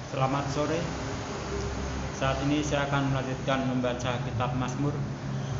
Selamat sore. Saat ini saya akan melanjutkan membaca kitab Mazmur,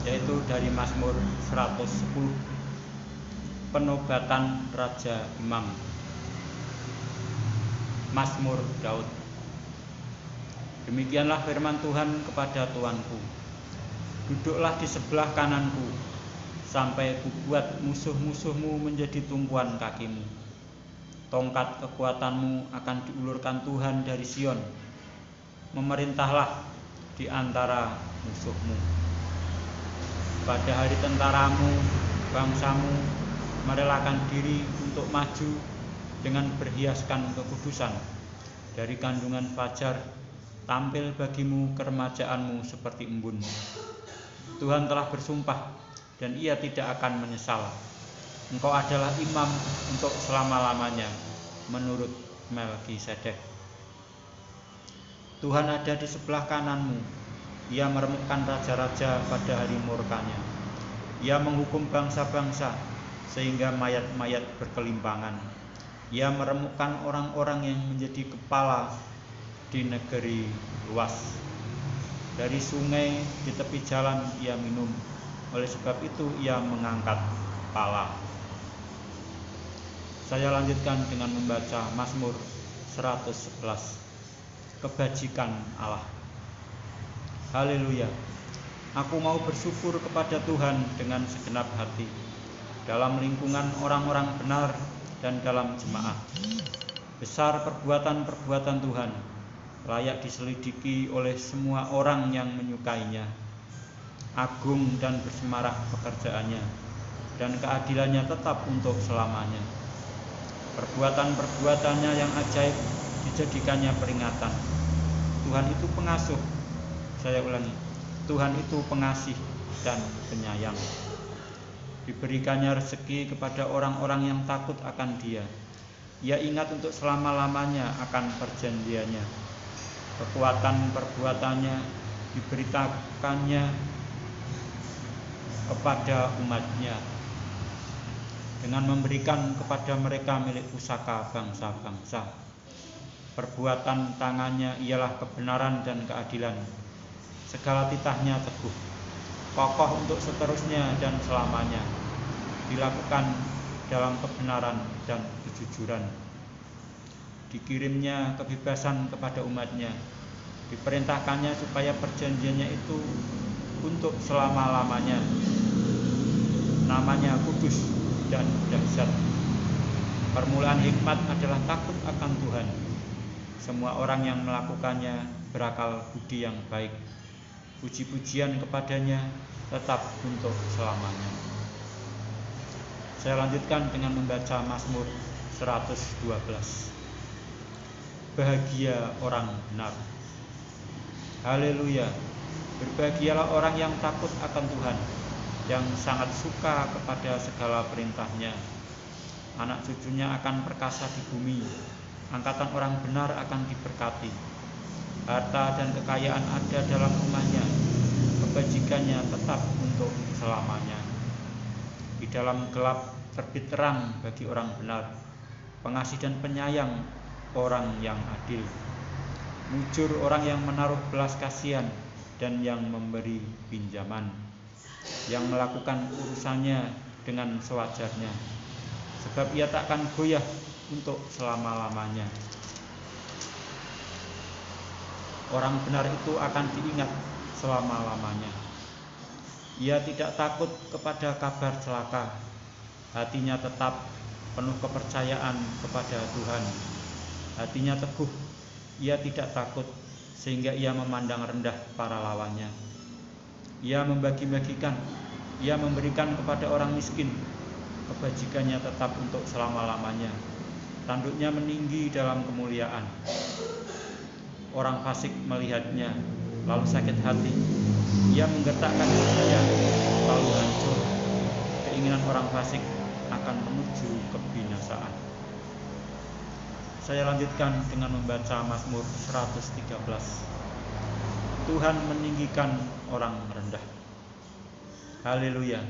yaitu dari Mazmur 110, Penobatan Raja Imam. Mazmur Daud. Demikianlah firman Tuhan kepada Tuanku, duduklah di sebelah kananku, sampai kubuat musuh-musuhmu menjadi tumpuan kakimu. Tongkat kekuatanmu akan diulurkan Tuhan dari Sion. Memerintahlah di antara musuhmu. Pada hari tentaramu, bangsamu merelakan diri untuk maju dengan berhiaskan kekudusan. Dari kandungan fajar tampil bagimu keremajaanmu seperti embun. Tuhan telah bersumpah dan ia tidak akan menyesal. Engkau adalah imam untuk selama-lamanya, menurut Melkisedek. Tuhan ada di sebelah kananmu. Ia meremukkan raja-raja pada hari murkanya. Ia menghukum bangsa-bangsa sehingga mayat-mayat berkelimpangan. Ia meremukkan orang-orang yang menjadi kepala di negeri luas. Dari sungai di tepi jalan ia minum. Oleh sebab itu ia mengangkat kepala. Saya lanjutkan dengan membaca Mazmur 111, Kebajikan Allah. Haleluya. Aku mau bersyukur kepada Tuhan dengan segenap hati, dalam lingkungan orang-orang benar dan dalam jemaah. Besar perbuatan-perbuatan Tuhan, layak diselidiki oleh semua orang yang menyukainya. Agung dan bersemarak pekerjaannya, dan keadilannya tetap untuk selamanya. Perbuatan-perbuatannya yang ajaib dijadikannya peringatan. Tuhan itu pengasuh. Saya ulangi, Tuhan itu pengasih dan penyayang. Diberikannya rezeki kepada orang-orang yang takut akan Dia. Ia ingat untuk selama-lamanya akan perjanjiannya. Kekuatan perbuatannya diberitakannya kepada umatnya, dengan memberikan kepada mereka milik pusaka bangsa-bangsa. Perbuatan tangannya ialah kebenaran dan keadilan. Segala titahnya teguh, kokoh untuk seterusnya dan selamanya. Dilakukan dalam kebenaran dan kejujuran. Dikirimnya kebebasan kepada umatnya. Diperintahkannya supaya perjanjiannya itu untuk selama-lamanya. Namanya kudus dan dahsyat. Permulaan hikmat adalah takut akan Tuhan. Semua orang yang melakukannya berakal budi yang baik. Puji-pujian kepadanya tetap untuk selamanya. Saya lanjutkan dengan membaca Mazmur 112. Bahagia orang benar. Haleluya. Berbahagialah orang yang takut akan Tuhan, yang sangat suka kepada segala perintahnya. Anak cucunya akan perkasa di bumi. Angkatan orang benar akan diberkati. Harta dan kekayaan ada dalam rumahnya. Kebajikannya tetap untuk selamanya. Di dalam gelap terbit terang bagi orang benar. Pengasih dan penyayang orang yang adil. Mujur orang yang menaruh belas kasihan dan yang memberi pinjaman, yang melakukan urusannya dengan sewajarnya, sebab ia takkan goyah untuk selama-lamanya. Orang benar itu akan diingat selama-lamanya. Ia tidak takut kepada kabar celaka. Hatinya tetap penuh kepercayaan kepada Tuhan. Hatinya teguh, ia tidak takut, sehingga ia memandang rendah para lawannya. Ia membagi-bagikan, ia memberikan kepada orang miskin. Kebajikannya tetap untuk selama-lamanya. Tanduknya meninggi dalam kemuliaan. Orang fasik melihatnya, lalu sakit hati. Ia menggetakkan hatinya, lalu hancur. Keinginan orang fasik akan menuju kebinasaan. Saya lanjutkan dengan membaca Mazmur 113. Tuhan meninggikan orang rendah. Haleluya.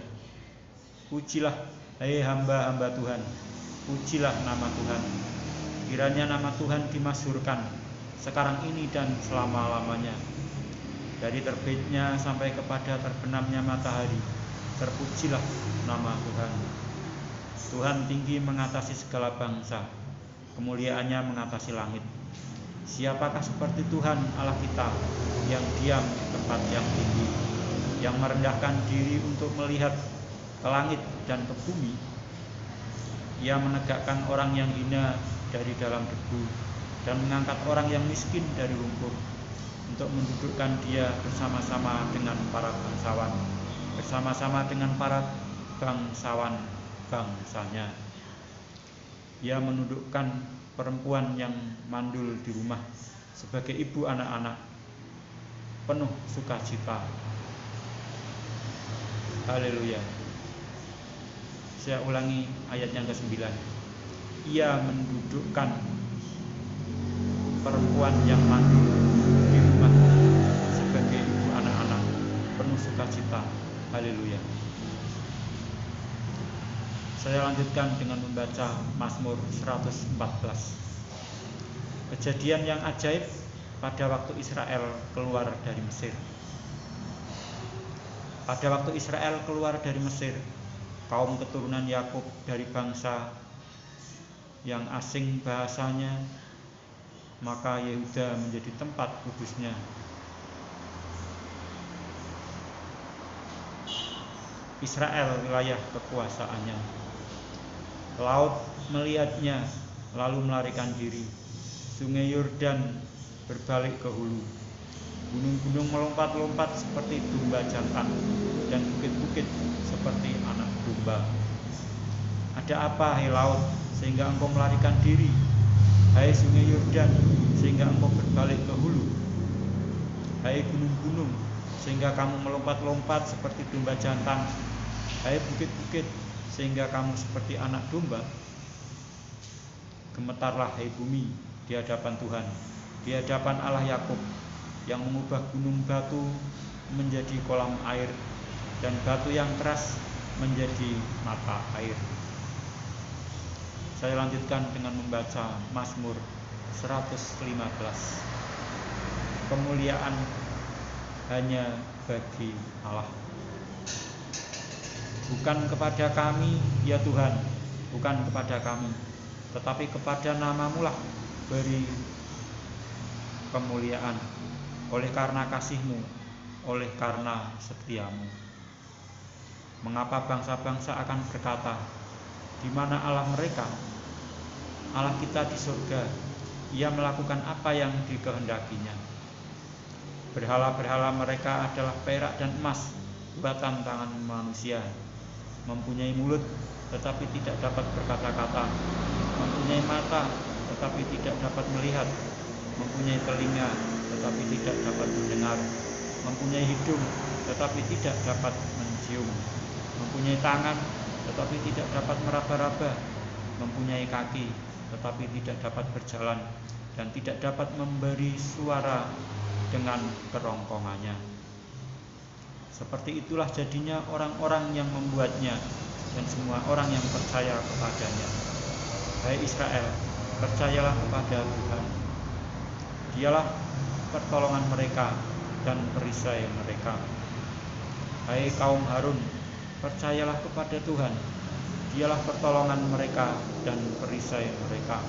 Pujilah, hai hamba-hamba Tuhan. Pujilah nama Tuhan. Kiranya nama Tuhan dimasyhurkan sekarang ini dan selama-lamanya. Dari terbitnya sampai kepada terbenamnya matahari, terpujilah nama Tuhan. Tuhan tinggi mengatasi segala bangsa, kemuliaannya mengatasi langit. Siapakah seperti Tuhan Allah kita yang diam di tempat yang tinggi, yang merendahkan diri untuk melihat ke langit dan ke bumi? Ia menegakkan orang yang hina dari dalam debu dan mengangkat orang yang miskin dari lumpur, untuk mendudukkan dia bersama-sama dengan para bangsawan, bersama-sama dengan para bangsawan bangsanya. Ia menundukkan perempuan yang mandul di rumah sebagai ibu anak-anak, penuh sukacita. Haleluya. Saya ulangi ayat yang ke-9. Ia mendudukkan perempuan yang mandul di rumah sebagai ibu anak-anak, penuh sukacita. Haleluya. Saya lanjutkan dengan membaca Mazmur 114. Kejadian yang ajaib pada waktu Israel keluar dari Mesir. Pada waktu Israel keluar dari Mesir, kaum keturunan Yakub dari bangsa yang asing bahasanya, maka Yehuda menjadi tempat kudusnya. Israel wilayah kekuasaannya. Laut melihatnya lalu melarikan diri. Sungai Yordan berbalik ke hulu. Gunung-gunung melompat-lompat seperti domba jantan, dan bukit-bukit seperti anak domba. Ada apa, hai laut, sehingga engkau melarikan diri? Hai sungai Yordan, sehingga engkau berbalik ke hulu? Hai gunung-gunung, sehingga kamu melompat-lompat seperti domba jantan? Hai bukit-bukit, sehingga kamu seperti anak domba? Gemetarlah hai bumi di hadapan Tuhan, di hadapan Allah Yakub, yang mengubah gunung batu menjadi kolam air dan batu yang keras menjadi mata air. Saya lanjutkan dengan membaca Mazmur 115. Kemuliaan hanya bagi Allah. Bukan kepada kami, ya Tuhan, bukan kepada kami, tetapi kepada nama-Mu lah beri kemuliaan, oleh karena kasih-Mu, oleh karena setia-Mu. Mengapa bangsa-bangsa akan berkata, di mana Allah mereka? Allah kita di surga, Ia melakukan apa yang dikehendakinya. Berhala-berhala mereka adalah perak dan emas, buatan tangan manusia. Mempunyai mulut, tetapi tidak dapat berkata-kata. Mempunyai mata, tetapi tidak dapat melihat. Mempunyai telinga, tetapi tidak dapat mendengar. Mempunyai hidung, tetapi tidak dapat mencium. Mempunyai tangan, tetapi tidak dapat meraba-raba. Mempunyai kaki, tetapi tidak dapat berjalan, dan tidak dapat memberi suara dengan kerongkongannya. Seperti itulah jadinya orang-orang yang membuatnya dan semua orang yang percaya kepadanya. Hai Israel, percayalah kepada Tuhan. Dialah pertolongan mereka dan perisai mereka. Hai kaum Harun, percayalah kepada Tuhan. Dialah pertolongan mereka dan perisai mereka.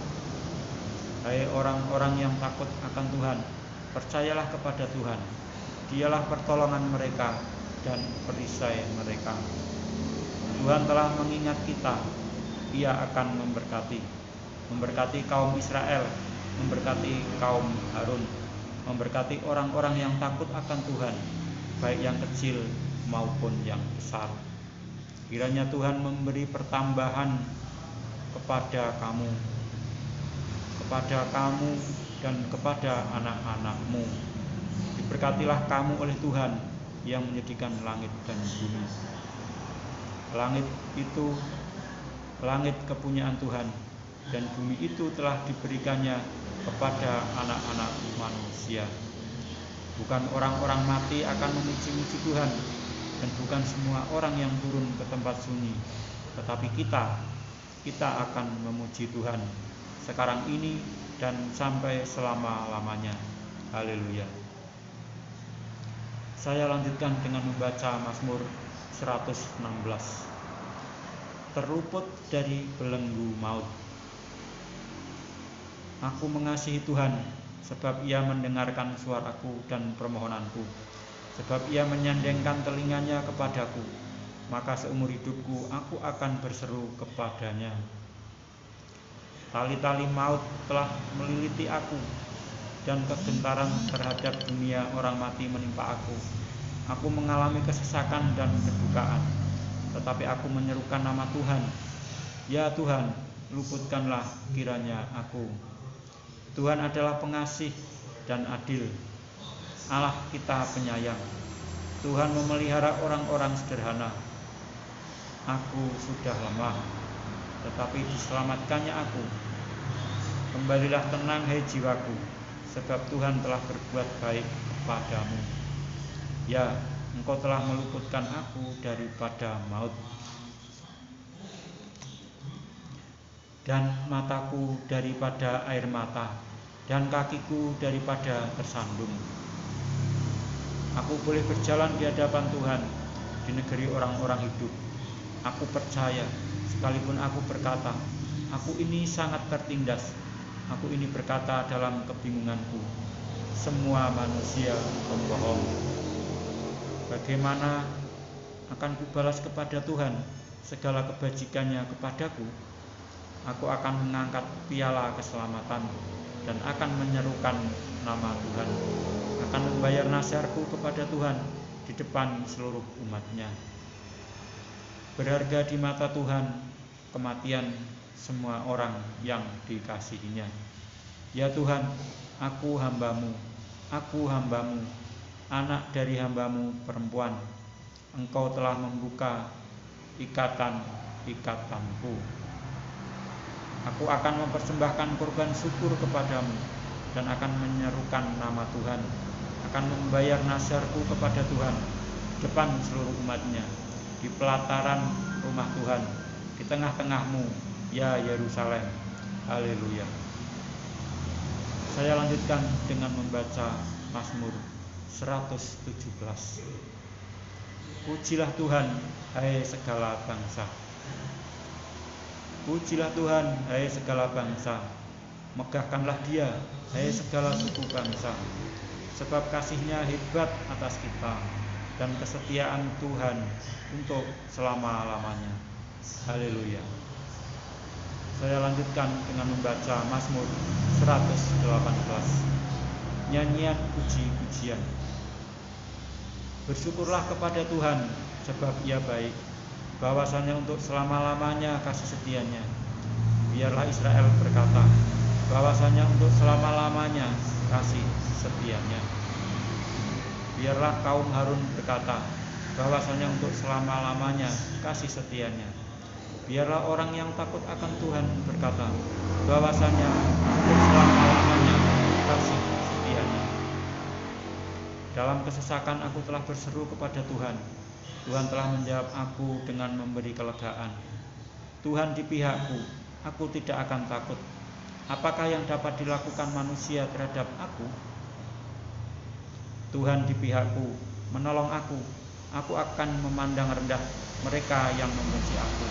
Hai orang-orang yang takut akan Tuhan, percayalah kepada Tuhan. Dialah pertolongan mereka dan perisai mereka. Tuhan telah mengingat kita. Ia akan memberkati kaum Israel, memberkati kaum Harun, memberkati orang-orang yang takut akan Tuhan, baik yang kecil maupun yang besar. Kiranya Tuhan memberi pertambahan kepada kamu dan kepada anak-anakmu. Diberkatilah kamu oleh Tuhan yang menyediakan langit dan bumi. Langit itu langit kepunyaan Tuhan, dan bumi itu telah diberikannya kepada anak-anak manusia. Bukan orang-orang mati akan memuji-muji Tuhan, dan bukan semua orang yang turun ke tempat sunyi, tetapi kita akan memuji Tuhan sekarang ini dan sampai selama-lamanya. Haleluya. Saya lanjutkan dengan membaca Mazmur 116. Terluput dari belenggu maut. Aku mengasihi Tuhan, sebab Ia mendengarkan suaraku dan permohonanku, sebab Ia menyandengkan telinganya kepadaku. Maka seumur hidupku aku akan berseru kepadanya. Tali-tali maut telah meliliti aku, dan kegentaran terhadap dunia orang mati menimpa aku. Aku mengalami kesesakan dan kedukaan, tetapi aku menyerukan nama Tuhan. Ya Tuhan, luputkanlah kiranya aku. Tuhan adalah pengasih dan adil, Allah kita penyayang. Tuhan memelihara orang-orang sederhana. Aku sudah lemah, tetapi diselamatkannya aku. Kembalilah tenang, hai jiwaku, sebab Tuhan telah berbuat baik kepadamu. Ya, Engkau telah meluputkan aku daripada maut, dan mataku daripada air mata, dan kakiku daripada tersandung. Aku boleh berjalan di hadapan Tuhan di negeri orang-orang hidup. Aku percaya, sekalipun aku berkata, aku ini sangat tertindas. Aku ini berkata dalam kebingunganku, semua manusia pembohong. Bagaimana akan kubalas kepada Tuhan segala kebajikannya kepadaku? Aku akan mengangkat piala keselamatan dan akan menyerukan nama Tuhan. Akan membayar nasyarku kepada Tuhan di depan seluruh umatnya. Berharga di mata Tuhan kematian semua orang yang dikasihinya. Ya Tuhan, aku hambamu, anak dari hambamu perempuan. Engkau telah membuka ikatan-ikatanku. Aku akan mempersembahkan korban syukur kepadamu dan akan menyerukan nama Tuhan. Akan membayar nasyarku kepada Tuhan depan seluruh umatnya, di pelataran rumah Tuhan, di tengah-tengahmu, ya Yerusalem. Haleluya. Saya lanjutkan dengan membaca Mazmur 117. Pujilah Tuhan, hai segala bangsa. Pujilah Tuhan, hai segala bangsa. Megahkanlah Dia, hai segala suku bangsa. Sebab kasih-Nya hebat atas kita, dan kesetiaan Tuhan untuk selama-lamanya. Haleluya. Saya lanjutkan dengan membaca Mazmur 118. Nyanyian puji-pujian. Bersyukurlah kepada Tuhan, sebab Ia baik, bahwasanya untuk selama-lamanya kasih setianya. Biarlah Israel berkata, bahwasanya untuk selama-lamanya kasih setianya. Biarlah kaum Harun berkata, bahwasanya untuk selama-lamanya kasih setianya. Biarlah orang yang takut akan Tuhan berkata, bahwasanya untuk selama-lamanya kasih setianya. Dalam kesesakan aku telah berseru kepada Tuhan. Tuhan telah menjawab aku dengan memberi kelegaan. Tuhan di pihakku, aku tidak akan takut. Apakah yang dapat dilakukan manusia terhadap aku? Tuhan di pihakku, menolong aku. Aku akan memandang rendah mereka yang memuji aku.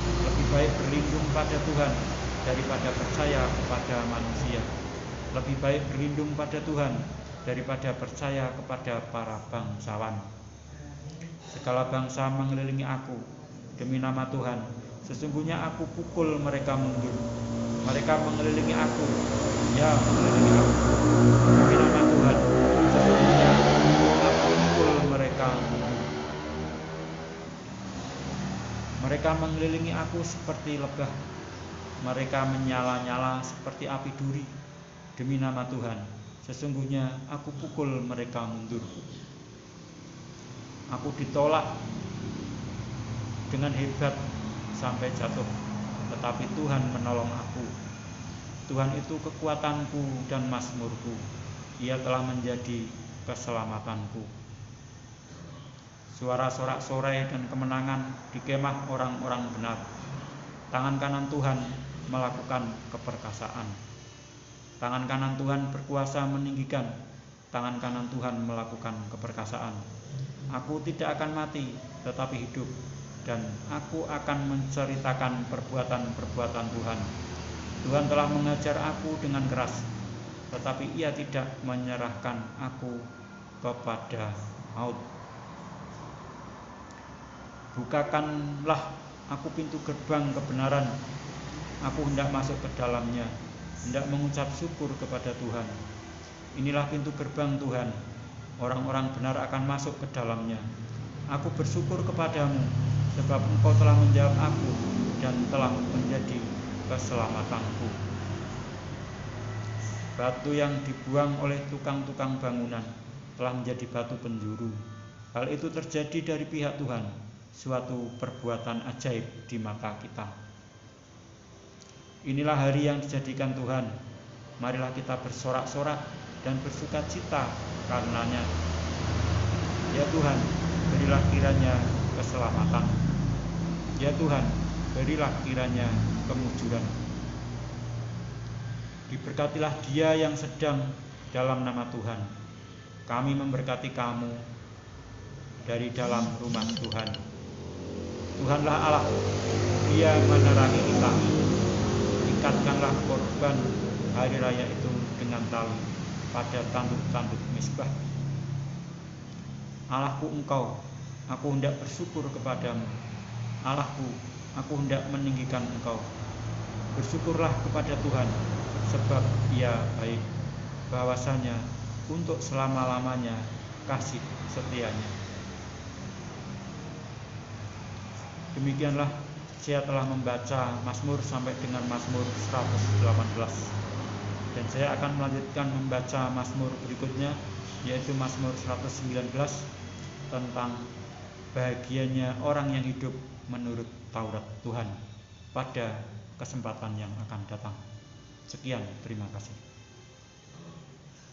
Lebih baik berlindung pada Tuhan daripada percaya kepada manusia. Lebih baik berlindung pada Tuhan daripada percaya kepada para bangsawan. Segala bangsa mengelilingi aku demi nama Tuhan. Sesungguhnya aku pukul mereka mundur. Mereka mengelilingi aku, ya mengelilingi aku demi nama Tuhan. Sesungguhnya aku pukul mereka mundur. Mereka mengelilingi aku seperti lebah. Mereka menyala-nyala seperti api duri demi nama Tuhan. Sesungguhnya aku pukul mereka mundur. Aku ditolak dengan hebat sampai jatuh, tetapi Tuhan menolong aku. Tuhan itu kekuatanku dan mazmurku. Ia telah menjadi keselamatanku. Suara sorak-sorai dan kemenangan di kemah orang-orang benar. Tangan kanan Tuhan melakukan keperkasaan. Tangan kanan Tuhan berkuasa meninggikan, tangan kanan Tuhan melakukan keperkasaan. Aku tidak akan mati, tetapi hidup, dan aku akan menceritakan perbuatan-perbuatan Tuhan. Tuhan telah mengajar aku dengan keras, tetapi Ia tidak menyerahkan aku kepada maut. Bukakanlah aku pintu gerbang kebenaran, aku hendak masuk ke dalamnya, hendak mengucap syukur kepada Tuhan. Inilah pintu gerbang Tuhan, orang-orang benar akan masuk ke dalamnya. Aku bersyukur kepadamu, sebab Engkau telah menjawab aku dan telah menjadi keselamatanku. Batu yang dibuang oleh tukang-tukang bangunan telah menjadi batu penjuru. Hal itu terjadi dari pihak Tuhan, suatu perbuatan ajaib di mata kita. Inilah hari yang dijadikan Tuhan. Marilah kita bersorak-sorak dan bersuka cita karenanya. Ya Tuhan, berilah kiranya keselamatan. Ya Tuhan, berilah kiranya kemujuran. Diberkatilah dia yang sedang dalam nama Tuhan. Kami memberkati kamu dari dalam rumah Tuhan. Tuhanlah Allah, Dia menerangi kita. Ikatkanlah korban hari raya itu dengan tali pada tanduk-tanduk mezbah. Allahku Engkau, aku hendak bersyukur kepadamu. Allahku, aku hendak meninggikan Engkau. Bersyukurlah kepada Tuhan, sebab Ia baik, bahwasanya untuk selama-lamanya kasih setianya. Demikianlah saya telah membaca Mazmur sampai dengan Mazmur 118. Dan saya akan melanjutkan membaca Mazmur berikutnya, yaitu Mazmur 119 tentang bahagianya orang yang hidup menurut Taurat Tuhan pada kesempatan yang akan datang. Sekian, terima kasih.